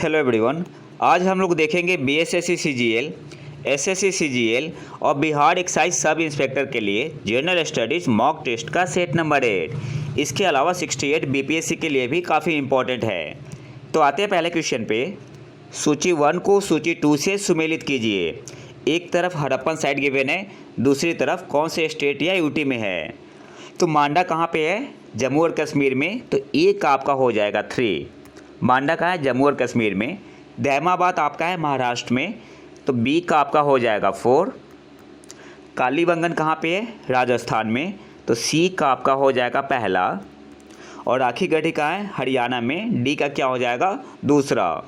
Hello everyone. आज हम लोग देखेंगे बीएसएससी सीजीएल, एसएससी सीजीएल और बिहार एक्साइज सब इंस्पेक्टर के लिए जनरल स्टडीज़ मॉक टेस्ट का सेट नंबर 8। इसके अलावा 68 बीपीएससी के लिए भी काफ़ी इम्पोर्टेंट है। तो आते हैं पहले क्वेश्चन पे। सूची 1 को सूची 2 से सुमेलित कीजिए। एक तरफ हड़प्पन साइट गिवन है, दूसरी तरफ कौन से स्टेट या यूटी में है। तो मांडा कहाँ पे है? जम्मू और कश्मीर में। तो ए का आपका हो जाएगा 3। मांडा कहाँ है? जम्मू और कश्मीर में। दहमाबाद आपका है महाराष्ट्र में, तो बी का आपका हो जाएगा 4। कालीबंगन कहाँ पे है? राजस्थान में, तो सी का आपका हो जाएगा पहला। और राखी गढ़ी कहाँ है? हरियाणा में, डी का क्या हो जाएगा? दूसरा।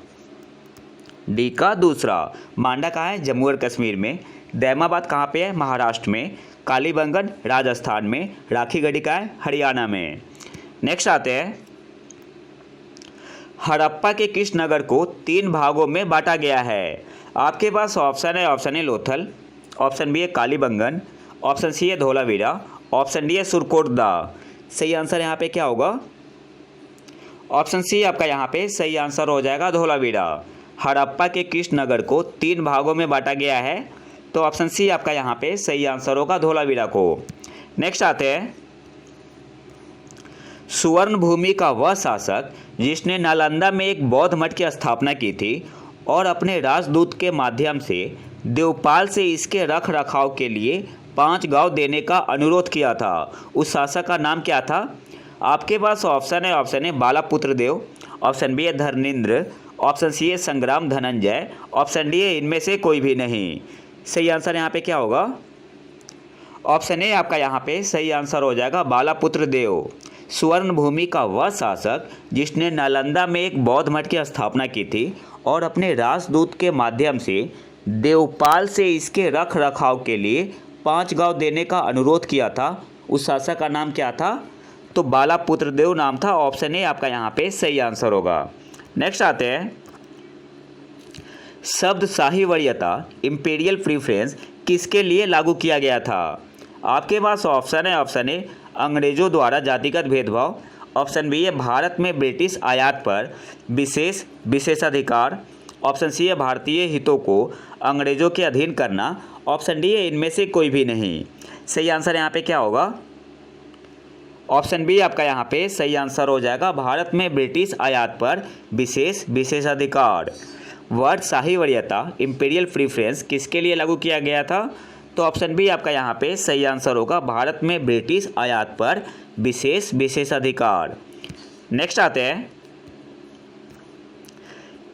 डी का दूसरा। मांडा कहाँ है? जम्मू और कश्मीर में। दहमाबाद कहाँ पे है? महाराष्ट्र में। कालीबंगन राजस्थान में। राखी गढ़ी कहाँ है? हरियाणा में। नेक्स्ट आते हैं, हड़प्पा के किस नगर को 3 भागों में बांटा गया है? आपके पास option A Lothal, option B है कालीबंगन, ऑप्शन सी है धोलावीरा, ऑप्शन डी है सुरकोटदा। सही आंसर यहाँ पे क्या होगा? ऑप्शन सी आपका यहाँ पे सही आंसर हो जाएगा, धोलावीरा। हड़प्पा के किस नगर को 3 भागों में बांटा गया है? तो ऑप्शन सी आपका यहाँ पे सही आंसर होगा, धोलावीरा को। नेक्स्ट आते हैं, सुवर्ण भूमि का वह शासक जिसने नालंदा में एक बौद्ध मठ की स्थापना की थी और अपने राजदूत के माध्यम से देवपाल से इसके रख रखाव के लिए 5 गांव देने का अनुरोध किया था, उस शासक का नाम क्या था? आपके पास ऑप्शन है बालापुत्र देव, ऑप्शन बी है धर्मेंद्र, ऑप्शन सी है संग्राम धनंजय, ऑप्शन डी है इनमें से कोई भी नहीं। सही आंसर यहाँ पे क्या होगा? ऑप्शन ए आपका यहाँ पे सही आंसर हो जाएगा, बालापुत्र देव। सुवर्ण भूमि का वह शासक जिसने नालंदा में एक बौद्ध मठ की स्थापना की थी और अपने राजदूत के माध्यम से देवपाल से इसके रख रखाव के लिए 5 गांव देने का अनुरोध किया था, उस शासक का नाम क्या था? तो बालापुत्र देव नाम था। ऑप्शन ए आपका यहाँ पे सही आंसर होगा। नेक्स्ट आते हैं, शब्द शाही वरीयता इंपीरियल प्रीफरेंस किसके लिए लागू किया गया था? आपके पास ऑप्शन ए अंग्रेजों द्वारा जातिगत भेदभाव, ऑप्शन बी है भारत में ब्रिटिश आयात पर विशेष विशेषाधिकार, ऑप्शन सी है भारतीय हितों को अंग्रेजों के अधीन करना, ऑप्शन डी है इनमें से कोई भी नहीं। सही आंसर यहाँ पे क्या होगा? ऑप्शन बी आपका यहाँ पे सही आंसर हो जाएगा, भारत में ब्रिटिश आयात पर विशेष विशेषाधिकार। वर्ड शाही वरीयता इंपीरियल प्रीफरेंस किसके लिए लागू किया गया था? तो ऑप्शन बी आपका यहाँ पे सही आंसर होगा, भारत में ब्रिटिश आयात पर विशेष विशेषाधिकार। नेक्स्ट आते हैं,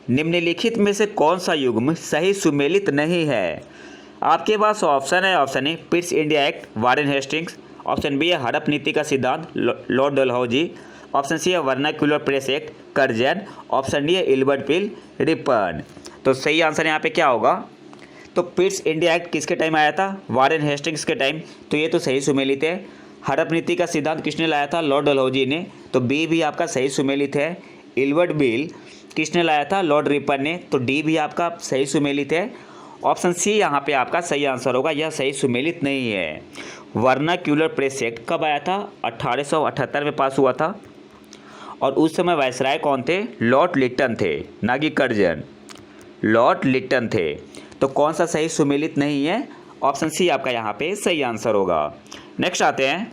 निम्नलिखित में से कौन सा युग्म सही सुमेलित नहीं है? आपके पास option A Pitt's India Act Warren Hastings, option B है हड़प नीति का सिद्धांत लॉर्ड डलहौजी, ऑप्शन सी है vernacular press act Curzon, option D है इल्बर्ट बिल रिपन। तो सही आंसर यहाँ पे क्या होगा? तो पिट्स इंडिया एक्ट किसके टाइम आया था? वारेन हेस्टिंग्स के टाइम। तो ये तो सही सुमेलित है। हड़प नीति का सिद्धांत किसने लाया था? लॉर्ड डलहौजी ने। तो बी भी आपका सही सुमेलित है। इल्बर्ट बिल किसने लाया था? लॉर्ड रिपन ने। तो डी भी आपका सही सुमेलित है। ऑप्शन सी यहाँ पे आपका सही आंसर होगा, यह सही सुमेलित नहीं है। वर्नाक्युलर प्रेस एक्ट कब आया था? 1878 में पास हुआ था और उस समय वायसराय कौन थे? लॉर्ड लिटन थे, ना कि कर्जन। लॉर्ड लिटन थे। तो कौन सा सही सुमेलित नहीं है? ऑप्शन सी आपका यहाँ पे सही आंसर होगा। नेक्स्ट आते हैं,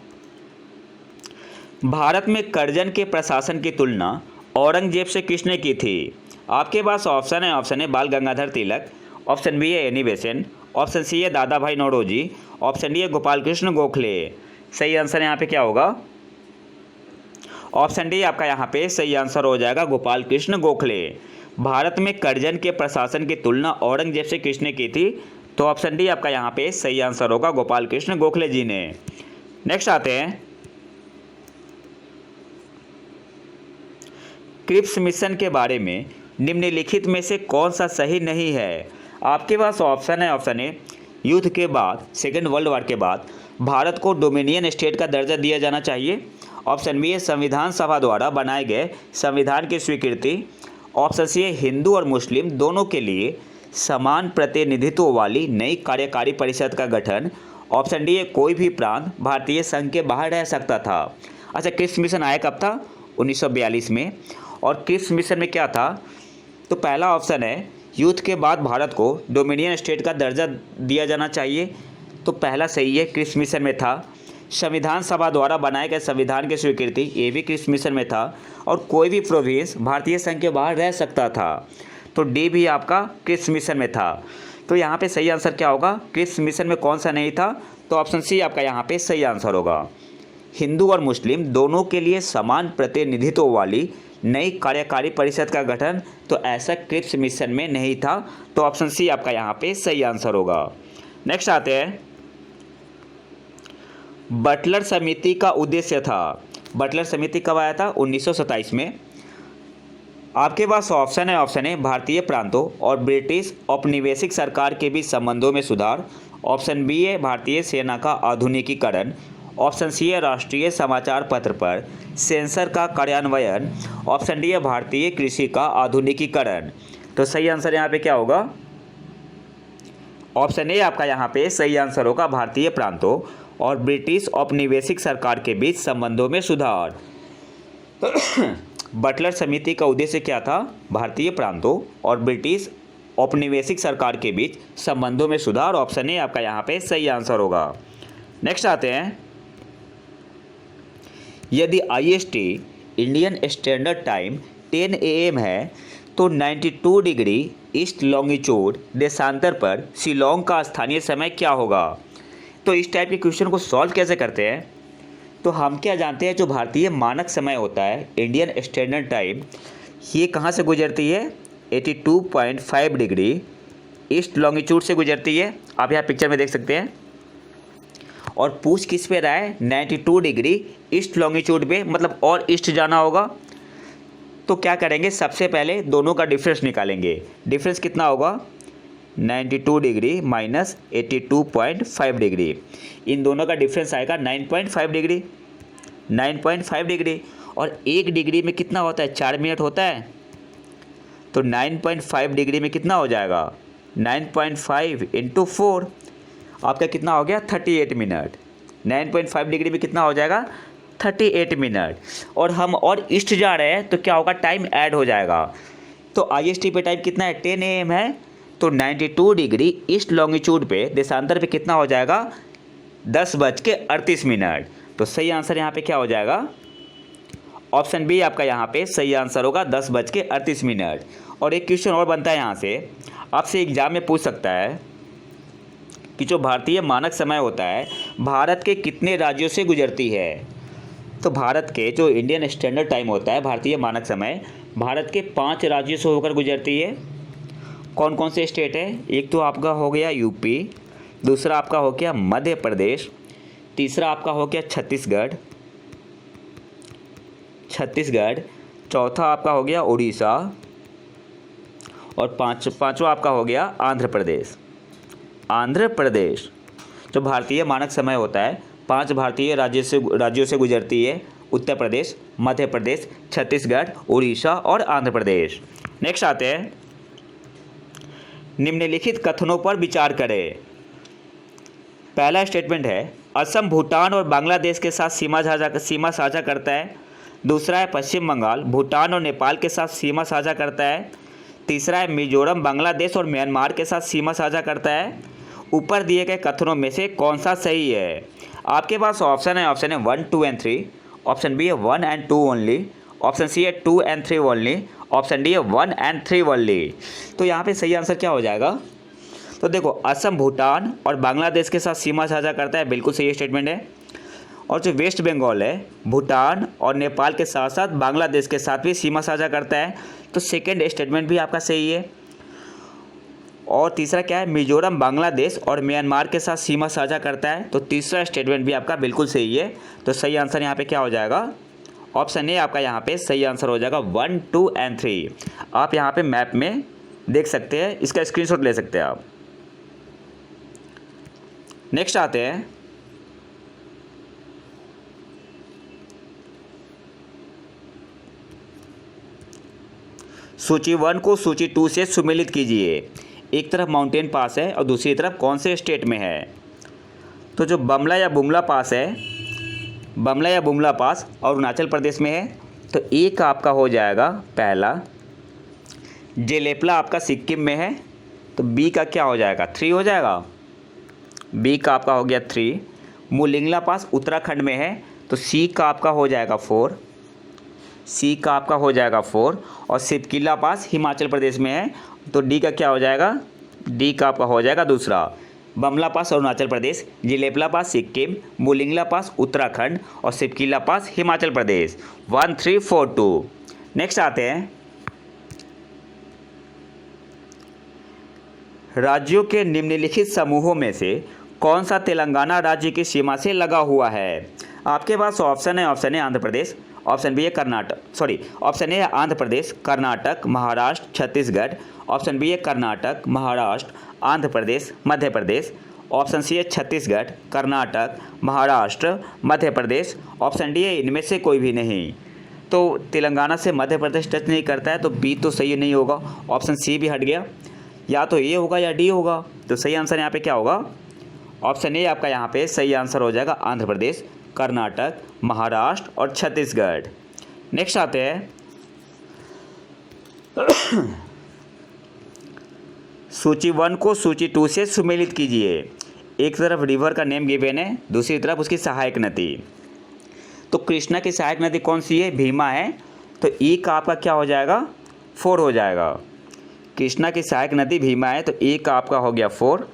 भारत में कर्जन के प्रशासन की तुलना औरंगजेब से किसने की थी? आपके पास ऑप्शन है बाल गंगाधर तिलक, ऑप्शन बी है एनी बेसेंट, ऑप्शन सी है दादा भाई नौरोजी, ऑप्शन डी है गोपाल कृष्ण गोखले। सही आंसर यहाँ पे क्या होगा? ऑप्शन डी आपका यहाँ पे सही आंसर हो जाएगा, गोपाल कृष्ण गोखले। भारत में कर्जन के प्रशासन की तुलना औरंगजेब से किसने की थी? तो ऑप्शन डी आपका यहाँ पे सही आंसर होगा, गोपाल कृष्ण गोखले जी ने। नेक्स्ट आते हैं, क्रिप्स मिशन के बारे में निम्नलिखित में से कौन सा सही नहीं है? आपके पास ऑप्शन ए युद्ध के बाद, सेकेंड वर्ल्ड वॉर के बाद भारत को डोमिनियन स्टेट का दर्जा दिया जाना चाहिए, ऑप्शन बी है संविधान सभा द्वारा बनाए गए संविधान की स्वीकृति, ऑप्शन सी है हिंदू और मुस्लिम दोनों के लिए समान प्रतिनिधित्व वाली नई कार्यकारी परिषद का गठन, ऑप्शन डी है कोई भी प्रांत भारतीय संघ के बाहर रह सकता था। अच्छा, क्रिप्स मिशन आया कब था? 1942 में। और क्रिप्स मिशन में क्या था? तो पहला ऑप्शन है युद्ध के बाद भारत को डोमिनियन स्टेट का दर्जा दिया जाना चाहिए, तो पहला सही है, क्रिप्स मिशन में था। संविधान सभा द्वारा बनाए गए संविधान की स्वीकृति, ये भी क्रिप्स मिशन में था। और कोई भी प्रोविंस भारतीय संघ के बाहर रह सकता था, तो डी भी आपका क्रिप्स मिशन में था। तो यहाँ पे सही आंसर क्या होगा, क्रिप्स मिशन में कौन सा नहीं था, तो ऑप्शन सी आपका यहाँ पे सही आंसर होगा। हिंदू और मुस्लिम दोनों के लिए समान प्रतिनिधित्व वाली नई कार्यकारी परिषद का गठन, तो ऐसा क्रिप्स मिशन में नहीं था, तो ऑप्शन सी आपका यहाँ पे सही आंसर होगा। नेक्स्ट आते हैं, बटलर समिति का उद्देश्य था। बटलर समिति कब आया था, 1927 में। आपके पास ऑप्शन है, ऑप्शन ए भारतीय प्रांतों और ब्रिटिश औपनिवेशिक सरकार के बीच संबंधों में सुधार, ऑप्शन बी है भारतीय सेना का आधुनिकीकरण, ऑप्शन सी है राष्ट्रीय समाचार पत्र पर सेंसर का कार्यान्वयन, ऑप्शन डी है भारतीय कृषि का आधुनिकीकरण। तो सही आंसर यहाँ पे क्या होगा, ऑप्शन ए आपका यहाँ पे सही आंसर होगा, भारतीय प्रांतों और ब्रिटिश औपनिवेशिक सरकार के बीच संबंधों में सुधार। बटलर समिति का उद्देश्य क्या था, भारतीय प्रांतों और ब्रिटिश औपनिवेशिक सरकार के बीच संबंधों में सुधार, ऑप्शन ए आपका यहाँ पे सही आंसर होगा। नेक्स्ट आते हैं, यदि IST Indian standard time 10 AM है तो 92 डिग्री ईस्ट लॉन्गिट्यूड देशांतर पर शिलोंग का स्थानीय समय क्या होगा। तो इस टाइप के क्वेश्चन को सॉल्व कैसे करते हैं, तो हम क्या जानते हैं, जो भारतीय मानक समय होता है इंडियन स्टैंडर्ड टाइम, ये कहाँ से गुजरती है, 82.5 डिग्री ईस्ट लॉन्गिट्यूड से गुजरती है। आप यहाँ पिक्चर में देख सकते हैं। और पूछ किस पे रहा है, 92 डिग्री ईस्ट लॉन्गिट्यूड पे, मतलब और ईस्ट जाना होगा। तो क्या करेंगे, सबसे पहले दोनों का डिफरेंस निकालेंगे। डिफरेंस कितना होगा, 92 डिग्री माइनस 82.5 डिग्री, इन दोनों का डिफरेंस आएगा 9.5 डिग्री। 9.5 डिग्री और 1 डिग्री में कितना होता है, 4 मिनट होता है, तो 9.5 डिग्री में कितना हो जाएगा, 9.5 इंटू 4, आपका कितना हो गया, 38 मिनट। 9.5 डिग्री में कितना हो जाएगा, 38 मिनट। और हम और ईस्ट जा रहे हैं तो क्या होगा, टाइम ऐड हो जाएगा। तो IST पे टाइम कितना है, 10 AM है, तो 92 डिग्री ईस्ट लॉन्गिट्यूड पे देशांतर पे कितना हो जाएगा, 10:38। तो सही आंसर यहाँ पे क्या हो जाएगा, ऑप्शन बी आपका यहाँ पे सही आंसर होगा, 10:38। और एक क्वेश्चन और बनता है यहाँ से, आपसे एग्जाम में पूछ सकता है कि जो भारतीय मानक समय होता है भारत के कितने राज्यों से गुजरती है। तो भारत के जो इंडियन स्टैंडर्ड टाइम होता है, भारतीय मानक समय, भारत के 5 राज्यों से होकर गुजरती है। कौन कौन से स्टेट है, एक तो आपका हो गया यूपी, दूसरा आपका हो गया मध्य प्रदेश, तीसरा आपका हो गया छत्तीसगढ़, चौथा आपका हो गया उड़ीसा, और पांचवा आपका हो गया आंध्र प्रदेश। जो भारतीय मानक समय होता है 5 भारतीय राज्यों से गुजरती है, उत्तर प्रदेश, मध्य प्रदेश, छत्तीसगढ़, उड़ीसा और आंध्र प्रदेश। नेक्स्ट आते हैं, निम्नलिखित कथनों पर विचार करें। पहला स्टेटमेंट है, असम भूटान और बांग्लादेश के साथ सीमा साझा करता है। दूसरा है, पश्चिम बंगाल भूटान और नेपाल के साथ सीमा साझा करता है। तीसरा है, मिजोरम बांग्लादेश और म्यांमार के साथ सीमा साझा करता है। ऊपर दिए गए कथनों में से कौन सा सही है। आपके पास ऑप्शन है 1, 2 एंड 3, ऑप्शन बी है 1 and 2 ओनली, ऑप्शन सी है 2 and 3 ओनली, ऑप्शन डी है 1 and 3 ओनली। तो यहाँ पे सही आंसर क्या हो जाएगा, तो देखो असम भूटान और बांग्लादेश के साथ सीमा साझा करता है, बिल्कुल सही स्टेटमेंट है। और जो वेस्ट बंगाल है भूटान और नेपाल के साथ साथ बांग्लादेश के साथ भी सीमा साझा करता है, तो सेकेंड स्टेटमेंट भी आपका सही है। और तीसरा क्या है, मिजोरम बांग्लादेश और म्यांमार के साथ सीमा साझा करता है, तो तीसरा स्टेटमेंट भी आपका बिल्कुल सही है। तो सही आंसर यहाँ पे क्या हो जाएगा, ऑप्शन ए आपका यहाँ पे सही आंसर हो जाएगा, 1, 2 एंड 3। आप यहाँ पे मैप में देख सकते हैं, इसका स्क्रीनशॉट ले सकते हैं आप। नेक्स्ट आते हैं, सूची 1 को सूची 2 से सुमेलित कीजिए। एक तरफ माउंटेन पास है और दूसरी तरफ कौन से स्टेट में है। तो जो बमला या बुमला पास है, बमला या बुमला पास अरुणाचल प्रदेश में है, तो एक आपका हो जाएगा पहला। जेलेपला आपका सिक्किम में है, तो बी का क्या हो जाएगा, 3 हो जाएगा। बी का आपका हो गया 3। मुलिंगला पास उत्तराखंड में है, तो सी का आपका हो जाएगा 4। सी का आपका हो जाएगा 4। और सिपकिला पास हिमाचल प्रदेश में है, तो डी का क्या हो जाएगा, डी का आपका हो जाएगा दूसरा। बमला पास अरुणाचल प्रदेश, जिलेपला पास सिक्किम, मुलिंगला पास उत्तराखंड और सिपकिला पास हिमाचल प्रदेश। 1 3 4 2। नेक्स्ट आते हैं, राज्यों के निम्नलिखित समूहों में से कौन सा तेलंगाना राज्य की सीमा से लगा हुआ है। आपके पास ऑप्शन है, option A Andhra Pradesh, option B है ऑप्शन ए है आंध्र प्रदेश, कर्नाटक, महाराष्ट्र, छत्तीसगढ़, ऑप्शन बी है कर्नाटक, महाराष्ट्र, आंध्र प्रदेश, मध्य प्रदेश, ऑप्शन सी है छत्तीसगढ़, कर्नाटक, महाराष्ट्र, मध्य प्रदेश, ऑप्शन डी है इनमें से कोई भी नहीं। तो तेलंगाना से मध्य प्रदेश टच नहीं करता है, तो बी तो सही नहीं होगा, ऑप्शन सी भी हट गया, या तो ए होगा या डी होगा। तो सही आंसर यहाँ पे क्या होगा, ऑप्शन ए आपका यहाँ पे सही आंसर हो जाएगा, आंध्र प्रदेश, कर्नाटक, महाराष्ट्र और छत्तीसगढ़। नेक्स्ट आते हैं, सूची 1 को सूची 2 से सुमेलित कीजिए। एक तरफ रिवर का नेम गिवन है, दूसरी तरफ उसकी सहायक नदी। तो कृष्णा की सहायक नदी कौन सी है, भीमा है, तो ई का आपका क्या हो जाएगा, 4 हो जाएगा। कृष्णा की सहायक नदी भीमा है, तो ई का आपका हो गया 4।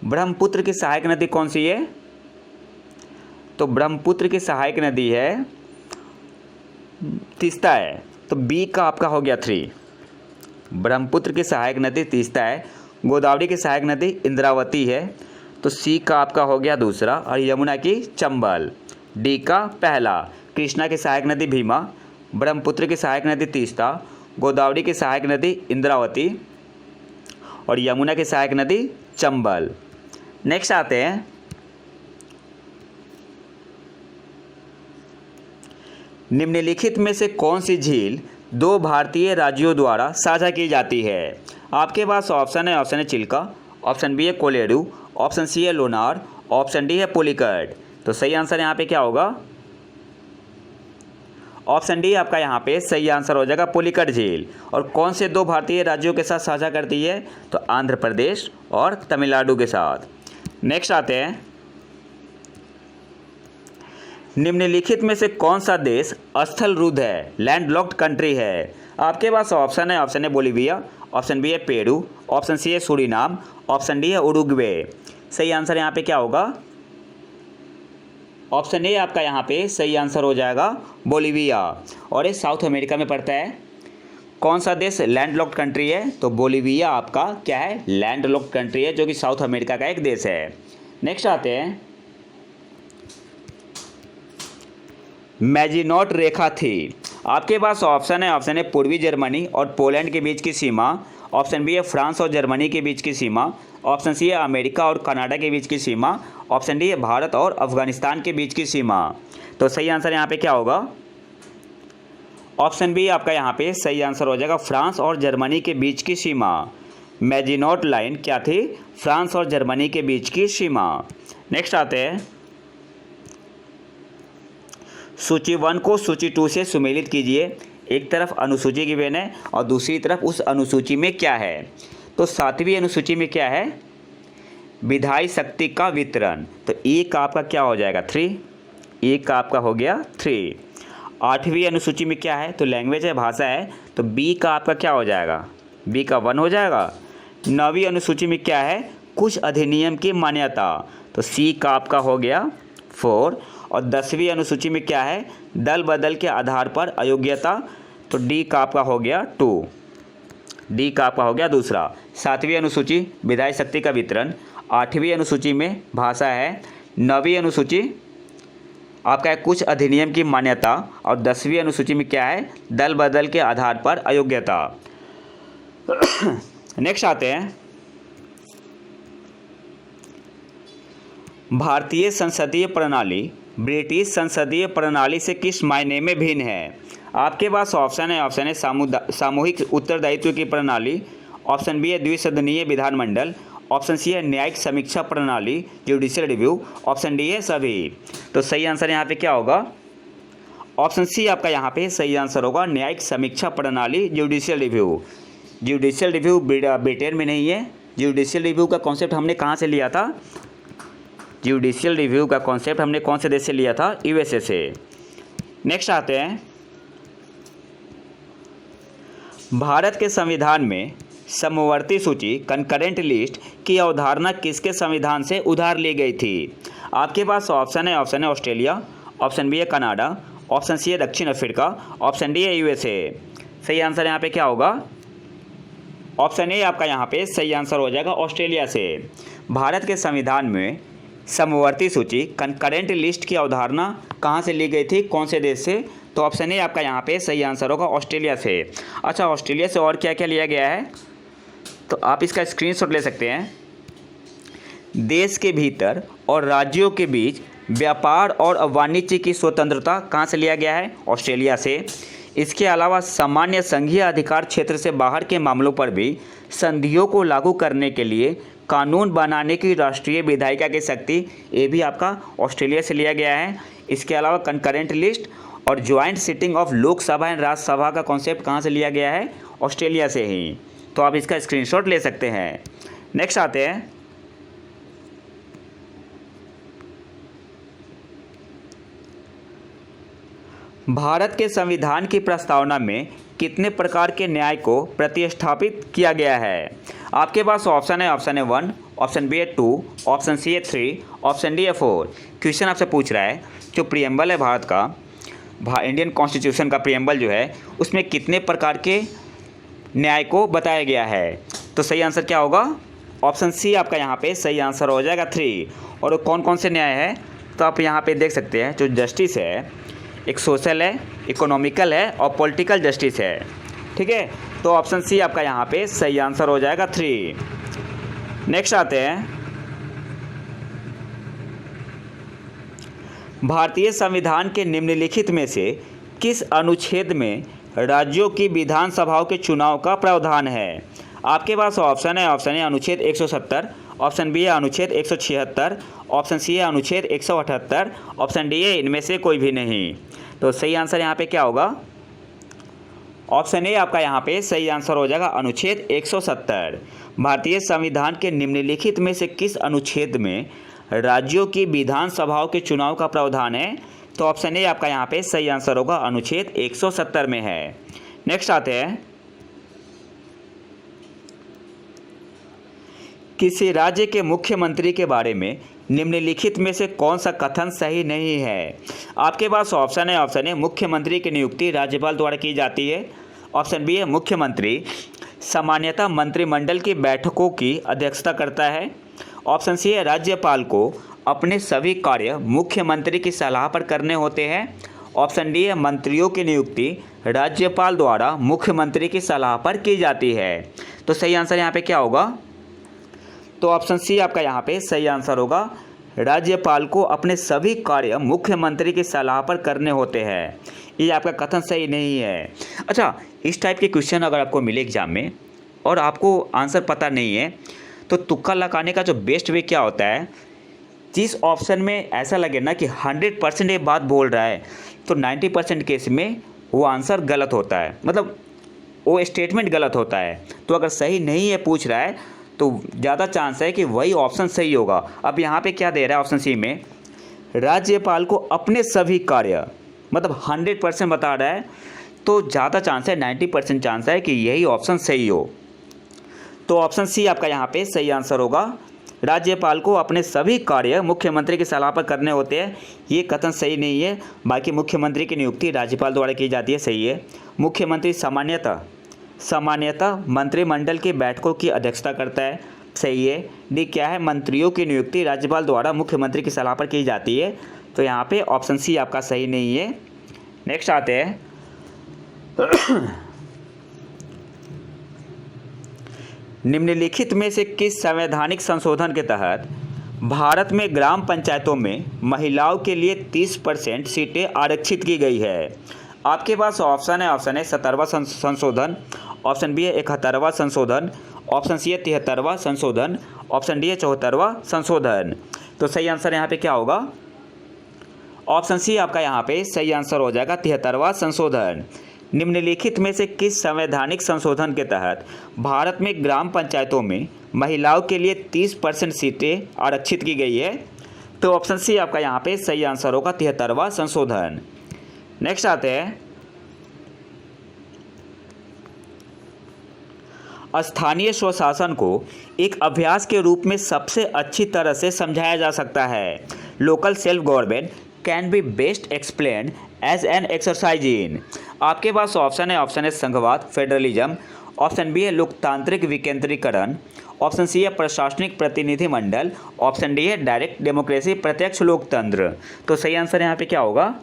ब्रह्मपुत्र की सहायक नदी कौन सी है, तो ब्रह्मपुत्र की सहायक नदी है तीस्ता है, तो बी का आपका हो गया 3। ब्रह्मपुत्र की सहायक नदी तीस्ता है। गोदावरी की सहायक नदी इंद्रावती है, तो सी का आपका हो गया दूसरा। और यमुना की चंबल, डी का पहला। कृष्णा की सहायक नदी भीमा, ब्रह्मपुत्र की सहायक नदी तीस्ता, गोदावरी की सहायक नदी इंद्रावती और यमुना की सहायक नदी चंबल। नेक्स्ट आते हैं, निम्नलिखित में से कौन सी झील 2 भारतीय राज्यों द्वारा साझा की जाती है। आपके पास ऑप्शन है, option A Chilika, option B है कोलेरू, ऑप्शन सी है लोनार, ऑप्शन डी है पुलिकट। तो सही आंसर यहाँ पे क्या होगा, ऑप्शन डी आपका यहाँ पे सही आंसर हो जाएगा, पुलिकट झील। और कौन से 2 भारतीय राज्यों के साथ साझा करती है, तो आंध्र प्रदेश और तमिलनाडु के साथ। नेक्स्ट आते हैं, निम्नलिखित में से कौन सा देश स्थल रुद्ध है, लैंडलॉक्ड कंट्री है। आपके पास ऑप्शन है, option A Bolivia, option B है पेरू, ऑप्शन सी है सूरीनाम, ऑप्शन डी है उरुग्वे। सही आंसर यहाँ पे क्या होगा, ऑप्शन ए आपका यहाँ पे सही आंसर हो जाएगा, बोलीविया। और ये साउथ अमेरिका में पड़ता है। कौन सा देश लैंडलॉक्ड कंट्री है, तो बोलीविया आपका क्या है, लैंडलॉक्ड कंट्री है, जो कि साउथ अमेरिका का एक देश है। नेक्स्ट आते हैं, मैजिनॉट रेखा थी। आपके पास ऑप्शन है, ऑप्शन ए पूर्वी जर्मनी और पोलैंड के बीच की सीमा, ऑप्शन बी है फ्रांस और जर्मनी के बीच की सीमा, ऑप्शन सी है अमेरिका और कनाडा के बीच की सीमा, ऑप्शन डी है भारत और अफगानिस्तान के बीच की सीमा। तो सही आंसर यहाँ पे क्या होगा, ऑप्शन बी आपका यहाँ पे सही आंसर हो जाएगा, फ्रांस और जर्मनी के बीच की सीमा। मैजिनॉट लाइन क्या थी, फ्रांस और जर्मनी के बीच की सीमा। नेक्स्ट आते हैं, सूची 1 को सूची 2 से सुमेलित कीजिए। एक तरफ अनुसूची गिवन है और दूसरी तरफ उस अनुसूची में क्या है। तो 7वीं अनुसूची में क्या है, विधायी शक्ति का वितरण, तो ए का आपका क्या हो जाएगा, 3। ए का आपका हो गया 3। 8वीं अनुसूची में क्या है, तो लैंग्वेज है, भाषा है, तो बी का आपका क्या हो जाएगा, बी का 1 हो जाएगा। 9वीं अनुसूची में क्या है, कुछ अधिनियम की मान्यता, तो सी का आपका हो गया 4। और 10वीं अनुसूची में क्या है, दल बदल के आधार पर अयोग्यता, तो डी का आपका हो गया 2। डी का आपका हो गया दूसरा। 7वीं अनुसूची विधायी शक्ति का वितरण, 8वीं अनुसूची में भाषा है, 9वीं अनुसूची आपका है कुछ अधिनियम की मान्यता और 10वीं अनुसूची में क्या है, दल बदल के आधार पर अयोग्यता। नेक्स्ट आते हैं, भारतीय संसदीय प्रणाली ब्रिटिश संसदीय प्रणाली से किस मायने में भिन्न है। आपके पास ऑप्शन है, ऑप्शन ए सामूहिक उत्तरदायित्व की प्रणाली, ऑप्शन बी है द्विसदनीय विधानमंडल, ऑप्शन सी है न्यायिक समीक्षा प्रणाली जुडिशियल रिव्यू, ऑप्शन डी है सभी। तो सही आंसर यहाँ पे क्या होगा, ऑप्शन सी आपका यहाँ पे सही आंसर होगा, न्यायिक समीक्षा प्रणाली, judicial review. Judicial review Britain में नहीं है। जुडिशियल रिव्यू का कॉन्सेप्ट हमने कहाँ से लिया था? जुडिशियल रिव्यू का कॉन्सेप्ट हमने कौन से देश से लिया था? यूएसए से। नेक्स्ट आते हैं, भारत के संविधान में समवर्ती सूची कंकरेंट लिस्ट की अवधारणा किसके संविधान से उधार ली गई थी? आपके पास ऑप्शन है ऑस्ट्रेलिया, ऑप्शन बी है कनाडा, ऑप्शन सी है दक्षिण अफ्रीका, ऑप्शन डी है यूएसए। सही आंसर यहाँ पे क्या होगा? ऑप्शन ए आपका यहाँ पे सही आंसर हो जाएगा, ऑस्ट्रेलिया से। भारत के संविधान में समवर्ती सूची कंकरेंट लिस्ट की अवधारणा कहाँ से ली गई थी, कौन से देश से? तो ऑप्शन ए आपका यहाँ पे सही आंसर होगा, ऑस्ट्रेलिया से। अच्छा, ऑस्ट्रेलिया से और क्या क्या लिया गया है, तो आप इसका स्क्रीनशॉट ले सकते हैं। देश के भीतर और राज्यों के बीच व्यापार और वाणिज्य की स्वतंत्रता कहाँ से लिया गया है? ऑस्ट्रेलिया से। इसके अलावा सामान्य संघीय अधिकार क्षेत्र से बाहर के मामलों पर भी संधियों को लागू करने के लिए कानून बनाने की राष्ट्रीय विधायिका की शक्ति, ये भी आपका ऑस्ट्रेलिया से लिया गया है। इसके अलावा कंकरेंट लिस्ट और joint sitting of Lok Sabha and Rajya Sabha का कॉन्सेप्ट कहाँ से लिया गया है? ऑस्ट्रेलिया से ही। तो आप इसका स्क्रीनशॉट ले सकते हैं। नेक्स्ट आते हैं, भारत के संविधान की प्रस्तावना में कितने प्रकार के न्याय को प्रतिस्थापित किया गया है? आपके पास ऑप्शन है 1, ऑप्शन बी है 2, ऑप्शन सी है 3, ऑप्शन डी है 4। क्वेश्चन आपसे पूछ रहा है जो प्रियम्बल है भारत का, इंडियन कॉन्स्टिट्यूशन का प्रियम्बल जो है, उसमें कितने प्रकार के न्याय को बताया गया है? तो सही आंसर क्या होगा? ऑप्शन सी आपका यहाँ पे सही आंसर हो जाएगा 3। और कौन कौन से न्याय है, तो आप यहाँ पे देख सकते हैं। जो जस्टिस है, एक सोशल है, इकोनॉमिकल है और पॉलिटिकल जस्टिस है। ठीक है, तो ऑप्शन सी आपका यहाँ पे सही आंसर हो जाएगा 3। नेक्स्ट आते हैं, भारतीय संविधान के निम्नलिखित में से किस अनुच्छेद में राज्यों की विधानसभाओं के चुनाव का प्रावधान है? आपके पास ऑप्शन है अनुच्छेद 170, ऑप्शन बी है अनुच्छेद 176, ऑप्शन सी है अनुच्छेद 178, ऑप्शन डी है इनमें से कोई भी नहीं। तो सही आंसर यहाँ पे क्या होगा? ऑप्शन ए आपका यहाँ पे सही आंसर हो जाएगा, अनुच्छेद 170। भारतीय संविधान के निम्नलिखित में से किस अनुच्छेद में राज्यों की विधानसभाओं के चुनाव का प्रावधान है? तो ऑप्शन ए आपका यहाँ पे सही आंसर होगा, अनुच्छेद 170 में है। नेक्स्ट आते हैं, किसी राज्य के मुख्यमंत्री के बारे में निम्नलिखित में से कौन सा कथन सही नहीं है? आपके पास ऑप्शन है मुख्यमंत्री की नियुक्ति राज्यपाल द्वारा की जाती है, ऑप्शन बी है मुख्यमंत्री सामान्यतः मंत्रिमंडल की बैठकों की अध्यक्षता करता है, ऑप्शन सी है राज्यपाल को अपने सभी कार्य मुख्यमंत्री की सलाह पर करने होते हैं, ऑप्शन डी है मंत्रियों की नियुक्ति राज्यपाल द्वारा मुख्यमंत्री की सलाह पर की जाती है। तो सही आंसर यहाँ पे क्या होगा? तो ऑप्शन सी आपका यहाँ पे सही आंसर होगा, राज्यपाल को अपने सभी कार्य मुख्यमंत्री की सलाह पर करने होते हैं। ये आपका कथन सही नहीं है। अच्छा, इस टाइप के क्वेश्चन अगर आपको मिले एग्जाम में और आपको आंसर पता नहीं है, तो तुक्का लगाने का जो बेस्ट वे क्या होता है, जिस ऑप्शन में ऐसा लगे ना कि 100% ये बात बोल रहा है, तो 90% केस में वो आंसर गलत होता है, मतलब वो स्टेटमेंट गलत होता है। तो अगर सही नहीं है पूछ रहा है तो ज़्यादा चांस है कि वही ऑप्शन सही होगा। अब यहाँ पे क्या दे रहा है ऑप्शन सी में, राज्यपाल को अपने सभी कार्य, मतलब 100% बता रहा है, तो ज़्यादा चांस है, 90% चांस है कि यही ऑप्शन सही हो। तो ऑप्शन सी आपका यहाँ पे सही आंसर होगा, राज्यपाल को अपने सभी कार्य मुख्यमंत्री की सलाह पर करने होते हैं। ये कथन सही नहीं है। बाकी मुख्यमंत्री की नियुक्ति राज्यपाल द्वारा की जाती है, सही है। मुख्यमंत्री सामान्यतः मंत्रिमंडल की बैठकों की अध्यक्षता करता है, सही है। डी क्या है, मंत्रियों की नियुक्ति राज्यपाल द्वारा मुख्यमंत्री की सलाह पर की जाती है। तो यहाँ पे ऑप्शन सी आपका सही नहीं है। नेक्स्ट आते हैं, निम्नलिखित में से किस संवैधानिक संशोधन के तहत भारत में ग्राम पंचायतों में महिलाओं के लिए 30% सीटें आरक्षित की गई है? आपके पास ऑप्शन है 17वां संशोधन, ऑप्शन बी है 71वां संशोधन, ऑप्शन सी है 73वां संशोधन, ऑप्शन डी है 74वां संशोधन। तो सही आंसर यहाँ पे क्या होगा? ऑप्शन सी आपका यहाँ पे सही आंसर हो जाएगा 73वां संशोधन। निम्नलिखित में से किस संवैधानिक संशोधन के तहत भारत में ग्राम पंचायतों में महिलाओं के लिए 30% सीटें आरक्षित की गई है? तो ऑप्शन सी आपका यहाँ पे सही आंसर होगा 73वां संशोधन। नेक्स्ट आते हैं, स्थानीय स्वशासन को एक अभ्यास के रूप में सबसे अच्छी तरह से समझाया जा सकता है। Local self government can be best explained as an exercise in. आपके पास ऑप्शन है संघवाद फेडरलिज्म, ऑप्शन बी है लोकतांत्रिक विकेंद्रीकरण, ऑप्शन सी है प्रशासनिक प्रतिनिधिमंडल, ऑप्शन डी है डायरेक्ट डेमोक्रेसी प्रत्यक्ष लोकतंत्र। तो सही आंसर यहाँ पे क्या होगा?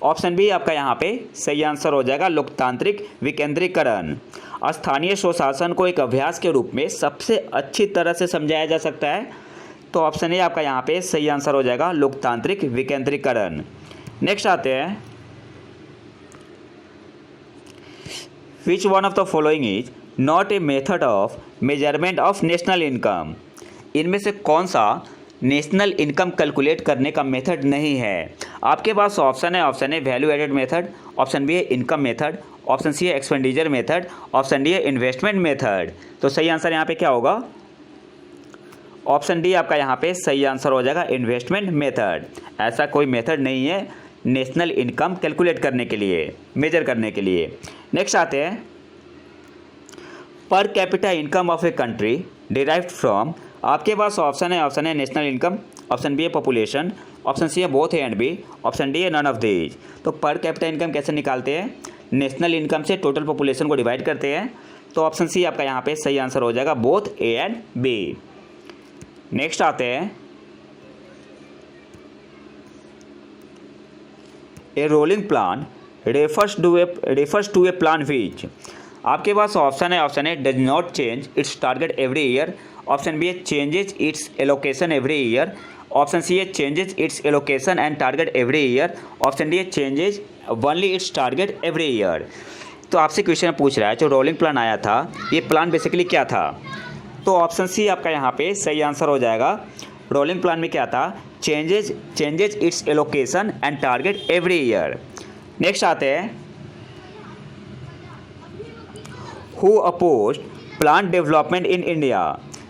ऑप्शन बी आपका यहाँ पे सही आंसर हो जाएगा लोकतांत्रिक विकेंद्रीकरण। स्थानीय स्वशासन को एक अभ्यास के रूप में सबसे अच्छी तरह से समझाया जा सकता है। तो ऑप्शन ए आपका यहाँ पे सही आंसर हो जाएगा लोकतांत्रिक विकेंद्रीकरण। नेक्स्ट आते हैं, which one of the following is not a method of measurement of national income. इनमें से कौन सा नेशनल इनकम कैलकुलेट करने का मेथड नहीं है? आपके पास ऑप्शन है value added method, option B है इनकम मेथड, ऑप्शन सी है एक्सपेंडिचर मेथड, ऑप्शन डी है इन्वेस्टमेंट मेथड। तो सही आंसर यहाँ पे क्या होगा? ऑप्शन डी आपका यहाँ पे सही आंसर हो जाएगा इन्वेस्टमेंट मेथड। ऐसा कोई मेथड नहीं है नेशनल इनकम कैलकुलेट करने के लिए, मेजर करने के लिए। नेक्स्ट आते हैं, per capita income of a country derived from. आपके पास ऑप्शन है नेशनल इनकम, ऑप्शन बी है पॉपुलेशन, ऑप्शन सी है both A and B, option D है नन ऑफ दीज। तो पर कैपिटा इनकम कैसे निकालते हैं? नेशनल इनकम से टोटल पॉपुलेशन को डिवाइड करते हैं। तो ऑप्शन सी आपका यहाँ पे सही आंसर हो जाएगा both A and B. Next आते हैं, a rolling plan refers to a plan which. आपके पास ऑप्शन है does not change its target every year, option B है changes its allocation every year, option C है changes its allocation and target every year, option D है changes only its target every year. तो आपसे question पूछ रहा है जो rolling plan आया था, ये प्लान बेसिकली क्या था? तो ऑप्शन सी आपका यहाँ पे सही आंसर हो जाएगा। रोलिंग प्लान में क्या था? Changes its allocation and target every year. Next आते हैं, who oppose plan development in India.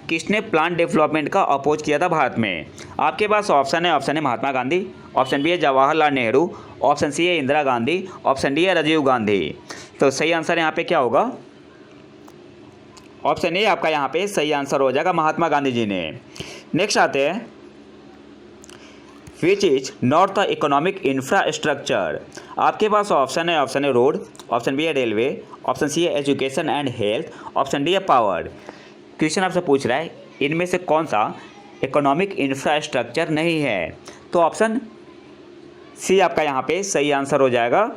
किसने प्लान डेवलपमेंट का अपोज किया था भारत में? आपके पास ऑप्शन है महात्मा गांधी, ऑप्शन बी है जवाहरलाल नेहरू, ऑप्शन सी है इंदिरा गांधी, ऑप्शन डी है राजीव गांधी। तो सही आंसर यहाँ पे क्या होगा? ऑप्शन ए आपका यहाँ पे सही आंसर हो जाएगा महात्मा गांधी जी ने। नेक्स्ट आते हैं, which is not the economic infrastructure. आपके पास ऑप्शन है रोड, ऑप्शन बी है रेलवे, ऑप्शन सी है education and health, option D है पावर। क्वेश्चन आपसे पूछ रहा है इनमें से कौन सा इकोनॉमिक इंफ्रास्ट्रक्चर नहीं है? तो ऑप्शन सी आपका यहाँ पे सही आंसर हो जाएगा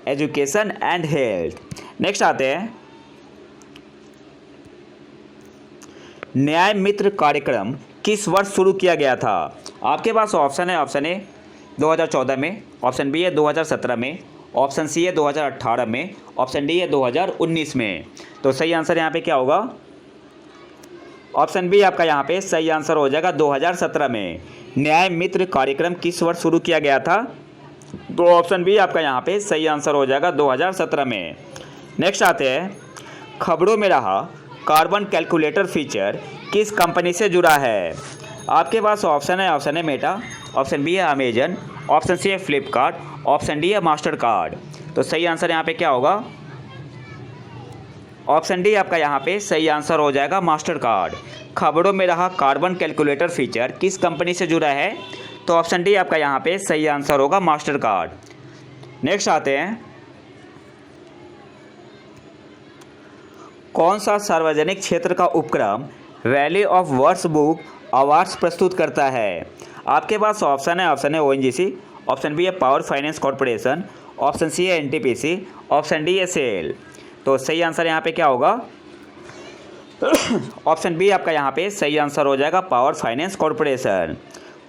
एजुकेशन एंड हेल्थ। नेक्स्ट आते हैं, न्याय मित्र कार्यक्रम किस वर्ष शुरू किया गया था? आपके पास ऑप्शन है 2014 में, ऑप्शन बी है 2017 में, ऑप्शन सी है 2018 में, ऑप्शन डी है 2019 में। तो सही आंसर यहाँ पे क्या होगा? ऑप्शन बी आपका यहाँ पे सही आंसर हो जाएगा 2017 में। न्याय मित्र कार्यक्रम किस वर्ष शुरू किया गया था? तो ऑप्शन बी आपका यहाँ पे सही आंसर हो जाएगा 2017 में। नेक्स्ट आते हैं, खबरों में रहा कार्बन कैलकुलेटर फीचर किस कंपनी से जुड़ा है? आपके पास ऑप्शन है मेटा, ऑप्शन बी है अमेजन, ऑप्शन सी है फ्लिपकार्ट, ऑप्शन डी है मास्टर कार्ड। तो सही आंसर यहाँ पे क्या होगा? ऑप्शन डी आपका यहाँ पे सही आंसर हो जाएगा मास्टर कार्ड। खबरों में रहा कार्बन कैलकुलेटर फीचर किस कंपनी से जुड़ा है? तो ऑप्शन डी आपका यहाँ पे सही आंसर होगा मास्टर कार्ड। नेक्स्ट आते हैं, कौन सा सार्वजनिक क्षेत्र का उपक्रम Valley of Words book awards प्रस्तुत करता है? आपके पास ऑप्शन है ओएनजीसी, ऑप्शन बी है power finance corporation, option C है एनटीपीसी, ऑप्शन डी है सेल। तो सही आंसर यहाँ पे क्या होगा? ऑप्शन बी आपका यहाँ पे सही आंसर हो जाएगा पावर फाइनेंस कॉर्पोरेशन।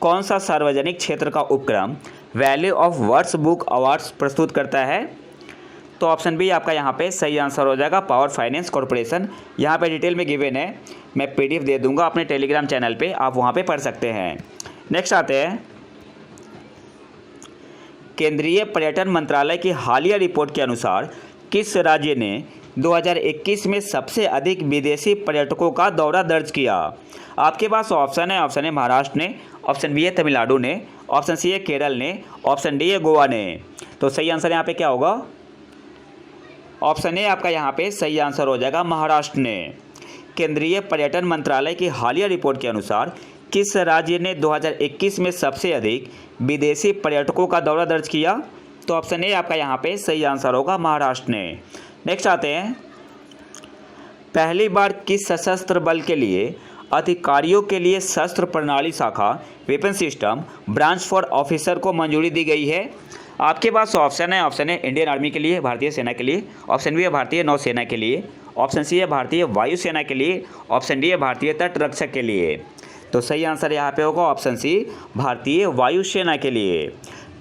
कौन सा सार्वजनिक क्षेत्र का उपक्रम Valley of Words book awards प्रस्तुत करता है? तो ऑप्शन बी आपका यहाँ पे सही आंसर हो जाएगा पावर फाइनेंस कॉर्पोरेशन। यहाँ पे डिटेल में गिवन है, मैं पीडीएफ दे दूंगा अपने टेलीग्राम चैनल पे, आप वहाँ पे पढ़ सकते हैं। नेक्स्ट आते हैं, केंद्रीय पर्यटन मंत्रालय की हालिया रिपोर्ट के अनुसार किस राज्य ने 2021 में सबसे अधिक विदेशी पर्यटकों का दौरा दर्ज किया? आपके पास ऑप्शन है। ऑप्शन ए महाराष्ट्र ने, ऑप्शन बी है तमिलनाडु ने, ऑप्शन सी है केरल ने, ऑप्शन डी है गोवा ने। तो सही आंसर यहाँ पे क्या होगा? ऑप्शन ए आपका यहाँ पे सही आंसर हो जाएगा, महाराष्ट्र ने। केंद्रीय पर्यटन मंत्रालय की हालिया रिपोर्ट के अनुसार किस राज्य ने 2021 में सबसे अधिक विदेशी पर्यटकों का दौरा दर्ज किया? तो ऑप्शन ए आपका यहाँ पे सही आंसर होगा, महाराष्ट्र ने। नेक्स्ट आते हैं, पहली बार किस सशस्त्र बल के लिए अधिकारियों के लिए शस्त्र प्रणाली शाखा weapon system branch for officer को मंजूरी दी गई है? आपके पास ऑप्शन है। ऑप्शन है इंडियन आर्मी के लिए, भारतीय सेना के लिए, ऑप्शन बी है भारतीय नौसेना के लिए, ऑप्शन सी है भारतीय वायुसेना के लिए, ऑप्शन डी है भारतीय तट रक्षक के लिए। तो सही आंसर यहाँ पे होगा ऑप्शन सी, भारतीय वायुसेना के लिए।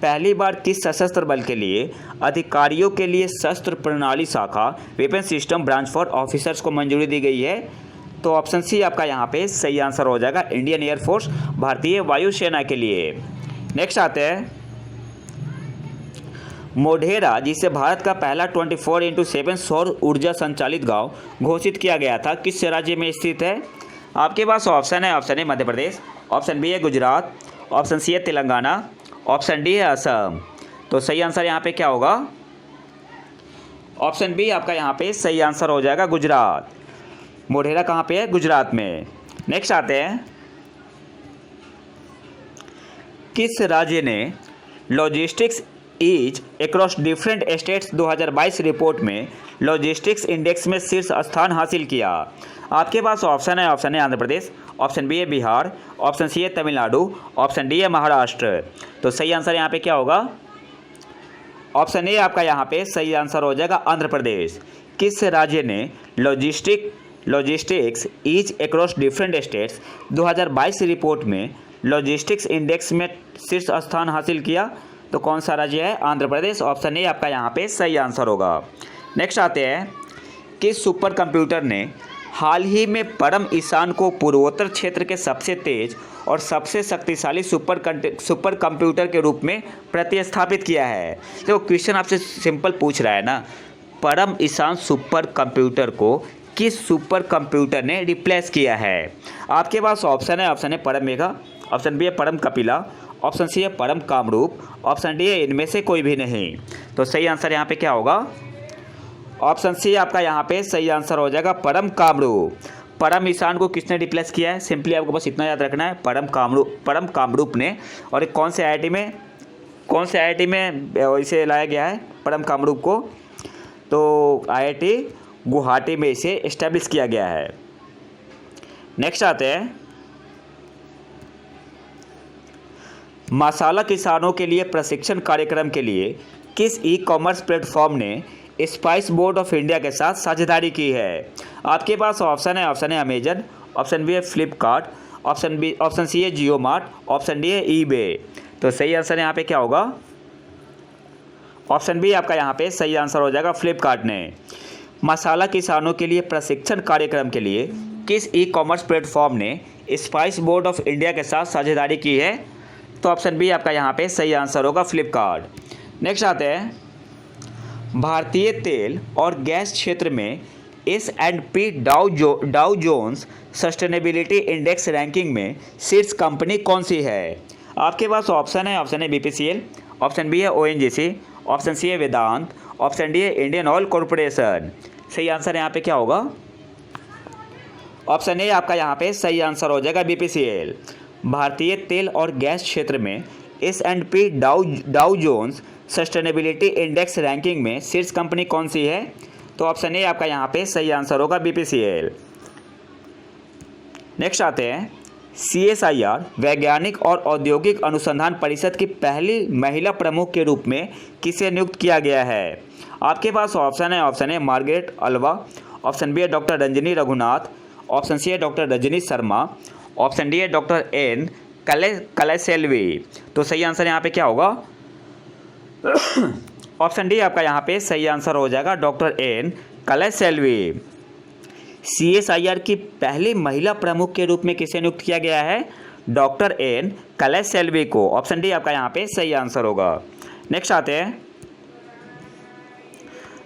पहली बार किस सशस्त्र बल के लिए अधिकारियों के लिए शस्त्र प्रणाली शाखा weapon system branch for officers को मंजूरी दी गई है? तो ऑप्शन सी आपका यहाँ पे सही आंसर हो जाएगा, इंडियन एयरफोर्स, भारतीय वायुसेना के लिए। नेक्स्ट आते हैं, मोढेरा जिसे भारत का पहला 24/7 सौर ऊर्जा संचालित गांव घोषित किया गया था, किस राज्य में स्थित है? आपके पास ऑप्शन है। Option A Madhya Pradesh, option B है गुजरात, ऑप्शन सी है तेलंगाना, ऑप्शन डी है असम। तो सही आंसर यहाँ पे क्या होगा? ऑप्शन बी आपका यहाँ पे सही आंसर हो जाएगा, गुजरात। मोढेरा कहाँ पे है? गुजरात में। नेक्स्ट आते हैं, किस राज्य ने logistics ease across different states 2022 report में लॉजिस्टिक्स इंडेक्स में शीर्ष स्थान हासिल किया? आपके पास ऑप्शन है। Option A Andhra Pradesh, option B है बिहार, ऑप्शन सी है तमिलनाडु, ऑप्शन डी है महाराष्ट्र। तो सही आंसर यहाँ पे क्या होगा? ऑप्शन ए आपका यहाँ पे सही आंसर हो जाएगा, आंध्र प्रदेश। किस राज्य ने logistics ease across different states 2022 report में लॉजिस्टिक्स इंडेक्स में शीर्ष स्थान हासिल किया? तो कौन सा राज्य है? आंध्र प्रदेश। ऑप्शन ए आपका यहाँ पे सही आंसर होगा। नेक्स्ट आते हैं, किस सुपर कंप्यूटर ने हाल ही में परम ईशान को पूर्वोत्तर क्षेत्र के सबसे तेज और सबसे शक्तिशाली सुपर कंप्यूटर के रूप में प्रतिस्थापित किया है? तो क्वेश्चन आपसे सिंपल पूछ रहा है ना, परम ईशान सुपर कंप्यूटर को किस सुपर कंप्यूटर ने रिप्लेस किया है? आपके पास ऑप्शन है। ऑप्शन ए परम मेघा, ऑप्शन बी है परम कपिला, ऑप्शन सी है परम कामरूप, ऑप्शन डी है इनमें से कोई भी नहीं। तो सही आंसर यहाँ पे क्या होगा? ऑप्शन सी आपका यहाँ पे सही आंसर हो जाएगा, परम कामरूप। परम ईशान को किसने रिप्लेस किया है? सिंपली आपको बस इतना याद रखना है, परम कामरूप ने। और कौन से IIT में इसे लाया गया है परम कामरूप को? तो IIT गुवाहाटी में इसे इस्टेब्लिश किया गया है। नेक्स्ट आते हैं, मसाला किसानों के लिए प्रशिक्षण कार्यक्रम के लिए किस ई-कॉमर्स प्लेटफॉर्म ने स्पाइस बोर्ड ऑफ इंडिया के साथ साझेदारी की है? आपके पास ऑप्शन है। ऑप्शन है अमेजन, ऑप्शन बी है फ्लिपकार्ट, ऑप्शन सी है जियो मार्ट, ऑप्शन डी है ईबे। तो सही आंसर यहाँ पे क्या होगा? ऑप्शन बी आपका यहाँ पे सही आंसर हो जाएगा, फ्लिपकार्ट ने। मसाला किसानों के लिए प्रशिक्षण कार्यक्रम के लिए किस ई-कॉमर्स प्लेटफॉर्म ने स्पाइस बोर्ड ऑफ इंडिया के साथ साझेदारी की है? तो ऑप्शन बी आपका यहाँ पे सही आंसर होगा, फ्लिपकार्ट। नेक्स्ट आते हैं, भारतीय तेल और गैस क्षेत्र में S&P Dow Jones sustainability index ranking में शीर्ष कंपनी कौन सी है? आपके पास ऑप्शन है। ऑप्शन है BPCL, ऑप्शन बी है ONGC, ऑप्शन सी है वेदांत, ऑप्शन डी है इंडियन ऑयल कॉरपोरेशन। सही आंसर यहाँ पे क्या होगा? ऑप्शन ए आपका यहाँ पे सही आंसर हो जाएगा, BPCL। भारतीय तेल और गैस क्षेत्र में S&P Dow Jones sustainability index ranking में शीर्ष कंपनी कौन सी है? तो ऑप्शन ए आपका यहाँ पे सही आंसर होगा, BPCL। नेक्स्ट आते हैं, CSIR वैज्ञानिक और औद्योगिक अनुसंधान परिषद की पहली महिला प्रमुख के रूप में किसे नियुक्त किया गया है? आपके पास ऑप्शन है। Option A Margaret Alva, option B है doctor Ranjani Raghunath, option C है doctor Rajni Sharma, option D है डॉक्टर N कलेसेल्वी। तो सही आंसर यहाँ पे क्या होगा? ऑप्शन डी आपका यहाँ पे सही आंसर हो जाएगा, डॉक्टर N कलेसेल्वी। CSIR की पहली महिला प्रमुख के रूप में किसे नियुक्त किया गया है? डॉक्टर N कलेसेल्वी को। ऑप्शन डी आपका यहाँ पे सही आंसर होगा। नेक्स्ट आते हैं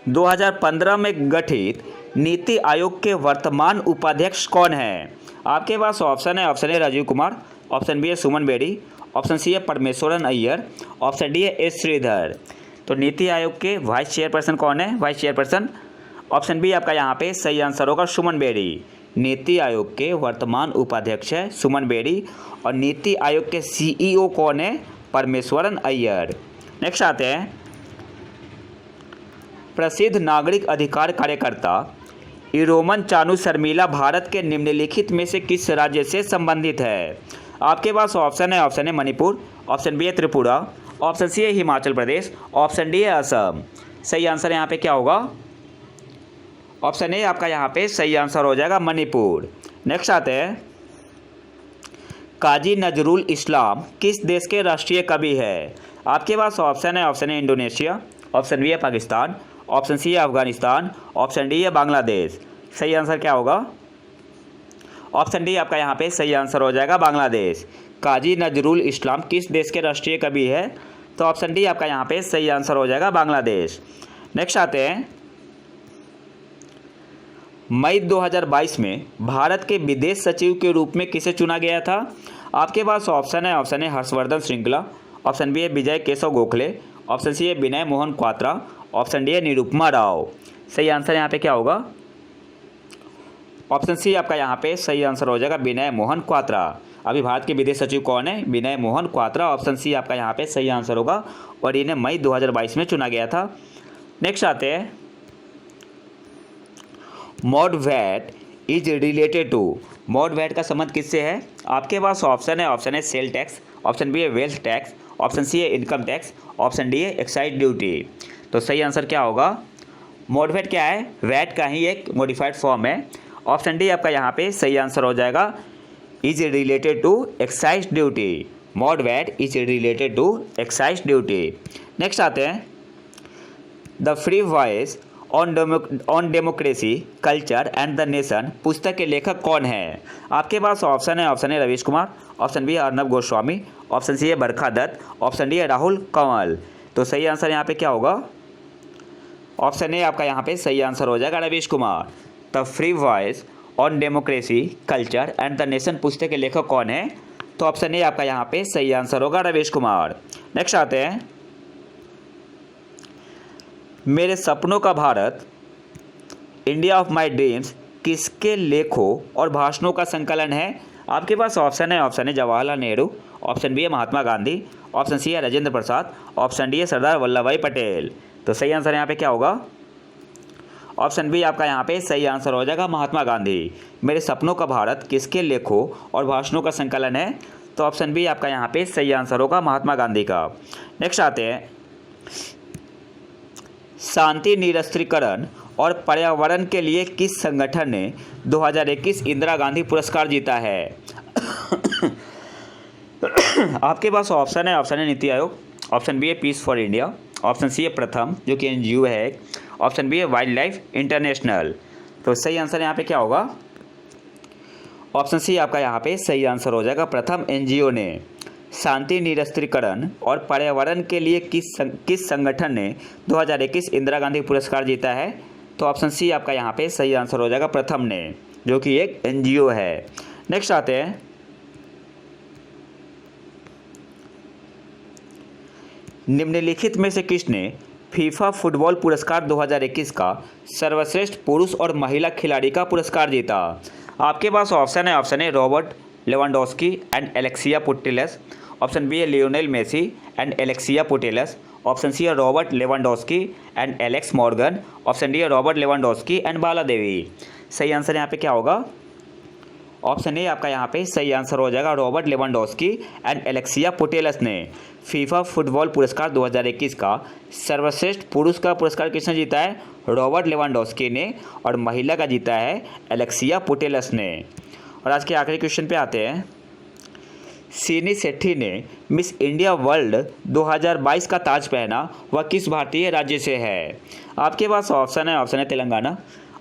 2015 में गठित नीति आयोग के वर्तमान उपाध्यक्ष कौन है? आपके पास ऑप्शन है, option A Rajiv Kumar, option B है सुमन बेड़ी, ऑप्शन सी है परमेश्वरन अय्यर, ऑप्शन डी है एस श्रीधर। तो नीति आयोग के वाइस चेयरपर्सन कौन है? वाइस चेयरपर्सन ऑप्शन बी आपका यहाँ पे सही आंसर होगा सुमन बेड़ी। नीति आयोग के वर्तमान उपाध्यक्ष है सुमन बेड़ी और नीति आयोग के सीईओ कौन है? परमेश्वरन अय्यर। नेक्स्ट आते हैं प्रसिद्ध नागरिक अधिकार कार्यकर्ता इरोमन चानू शर्मिला भारत के निम्नलिखित में से किस राज्य से संबंधित है? आपके पास ऑप्शन है, ऑप्शन है मणिपुर, ऑप्शन बी है त्रिपुरा, ऑप्शन सी है हिमाचल प्रदेश, ऑप्शन डी है असम। सही आंसर यहाँ पे क्या होगा? ऑप्शन ए आपका यहाँ पे सही आंसर हो जाएगा मणिपुर। नेक्स्ट आते हैं काजी नजरुल इस्लाम किस देश के राष्ट्रीय कवि है? आपके पास ऑप्शन है, option A Indonesia, option B है पाकिस्तान, ऑप्शन सी है अफगानिस्तान, ऑप्शन डी है बांग्लादेश। सही आंसर क्या होगा? ऑप्शन डी आपका यहाँ पे सही आंसर हो जाएगा बांग्लादेश। काजी नजरुल इस्लाम किस देश के राष्ट्रीय कवि है? तो ऑप्शन डी आपका यहाँ पे सही आंसर हो जाएगा बांग्लादेश। नेक्स्ट आते हैं मई 2022 में भारत के विदेश सचिव के रूप में किसे चुना गया था? आपके पास ऑप्शन है, option A Harshvardhan Shringla, option B है विजय केशव गोखले, ऑप्शन सी है विनय मोहन क्वात्रा, ऑप्शन डी है निरुपमा राव। सही आंसर यहाँ पे क्या होगा? ऑप्शन सी आपका यहाँ पे सही आंसर हो जाएगा विनय मोहन क्वात्रा। अभी भारत के विदेश सचिव कौन है? विनय मोहन क्वात्रा। ऑप्शन सी आपका यहाँ पे सही आंसर होगा और इन्हें मई 2022 में चुना गया था। नेक्स्ट आते हैं MODVAT is related to. MODVAT का संबंध किससे है? आपके पास ऑप्शन है, ऑप्शन है सेल टैक्स, ऑप्शन बी है वेल्थ टैक्स, ऑप्शन सी है इनकम टैक्स, ऑप्शन डी है एक्साइज ड्यूटी। तो सही आंसर क्या होगा? मॉड वैट क्या है? वैट का ही एक मॉडिफाइड फॉर्म है। ऑप्शन डी आपका यहाँ पे सही आंसर हो जाएगा is related to excise duty. MODVAT is related to excise duty. Next आते हैं the free voice on democracy culture and the nation पुस्तक के लेखक कौन है? आपके पास ऑप्शन है, option A Ravish Kumar, option B है अर्नब गोस्वामी, ऑप्शन सी है बरखा दत्त, ऑप्शन डी है राहुल कंवल। तो सही आंसर यहाँ पे क्या होगा? ऑप्शन ए आपका यहाँ पे सही आंसर हो जाएगा Ravish Kumar. The free voice on democracy culture and the nation पुस्तक के लेखक कौन है? तो ऑप्शन ए आपका यहाँ पे सही आंसर होगा रवीश कुमार। नेक्स्ट आते हैं मेरे सपनों का Bharat India of my dreams किसके लेखों और भाषणों का संकलन है? आपके पास ऑप्शन है, ऑप्शन है जवाहरलाल नेहरू, ऑप्शन बी है महात्मा गांधी, ऑप्शन सी है राजेंद्र प्रसाद, ऑप्शन डी है सरदार वल्लभ भाई पटेल। तो सही आंसर यहाँ पे क्या होगा? ऑप्शन बी आपका यहाँ पे सही आंसर हो जाएगा महात्मा गांधी। मेरे सपनों का भारत किसके लेखों और भाषणों का संकलन है? तो ऑप्शन बी आपका यहाँ पे सही आंसर होगा महात्मा गांधी का। नेक्स्ट आते हैं शांति निरस्त्रीकरण और पर्यावरण के लिए किस संगठन ने 2021 इंदिरा गांधी पुरस्कार जीता है? आपके पास ऑप्शन है, ऑप्शन है नीति आयोग, ऑप्शन बी है peace for India, option C है प्रथम जो कि एनजीओ है, ऑप्शन बी है वाइल्ड लाइफ इंटरनेशनल। तो सही आंसर यहाँ पे क्या होगा? ऑप्शन सी आपका यहाँ पे सही आंसर हो जाएगा प्रथम एनजीओ ने शांति निरस्त्रीकरण और पर्यावरण के लिए किस संगठन ने 2021 इंदिरा गांधी पुरस्कार जीता है? तो ऑप्शन सी आपका यहाँ पे सही आंसर हो जाएगा प्रथम ने जो कि एक एनजीओ है। नेक्स्ट आते हैं निम्नलिखित में से किसने फीफा फुटबॉल पुरस्कार 2021 का सर्वश्रेष्ठ पुरुष और महिला खिलाड़ी का पुरस्कार जीता? आपके पास ऑप्शन है, option A Robert Lewandowski and Alexia Putellas, option B है Lionel Messi and Alexia Putellas, option C है Robert Lewandowski and Alex Morgan, option D है Robert Lewandowski and Bala Devi. सही आंसर यहाँ पे क्या होगा? ऑप्शन ए आपका यहाँ पे सही आंसर हो जाएगा Robert Lewandowski and Alexia Putellas ने फीफा फुटबॉल पुरस्कार 2021 का सर्वश्रेष्ठ पुरुष का पुरस्कार किसने जीता है? रॉबर्ट लेवांडोस्की ने। और महिला का जीता है एलेक्सिया पुटेलस ने। और आज के आखिरी क्वेश्चन पे आते हैं सीनी सेट्टी ने मिस इंडिया वर्ल्ड 2022 का ताज पहना वह किस भारतीय राज्य से है? आपके पास ऑप्शन है, ऑप्शन है तेलंगाना,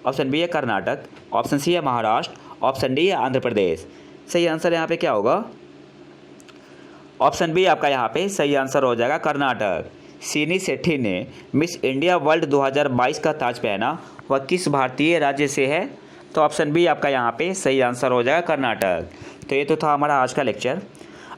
ऑप्शन बी है कर्नाटक, ऑप्शन सी है महाराष्ट्र, ऑप्शन डी है आंध्र प्रदेश। सही आंसर यहाँ पे क्या होगा? ऑप्शन बी आपका यहाँ पे सही आंसर हो जाएगा कर्नाटक। सीनी सेठी ने मिस इंडिया वर्ल्ड 2022 का ताज पहना, वह किस भारतीय राज्य से है? तो ऑप्शन बी आपका यहाँ पे सही आंसर हो जाएगा, कर्नाटक। तो ये तो था हमारा आज का लेक्चर।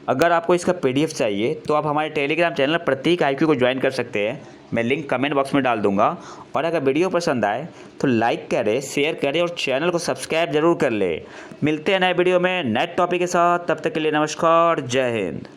अगर आपको इसका PDF चाहिए तो आप हमारे टेलीग्राम चैनल प्रतीक IQ को ज्वाइन कर सकते हैं, मैं लिंक कमेंट बॉक्स में डाल दूंगा। और अगर वीडियो पसंद आए तो लाइक करें, शेयर करें और चैनल को सब्सक्राइब जरूर कर ले। मिलते हैं नए वीडियो में नए टॉपिक के साथ, तब तक के लिए नमस्कार, जय हिंद।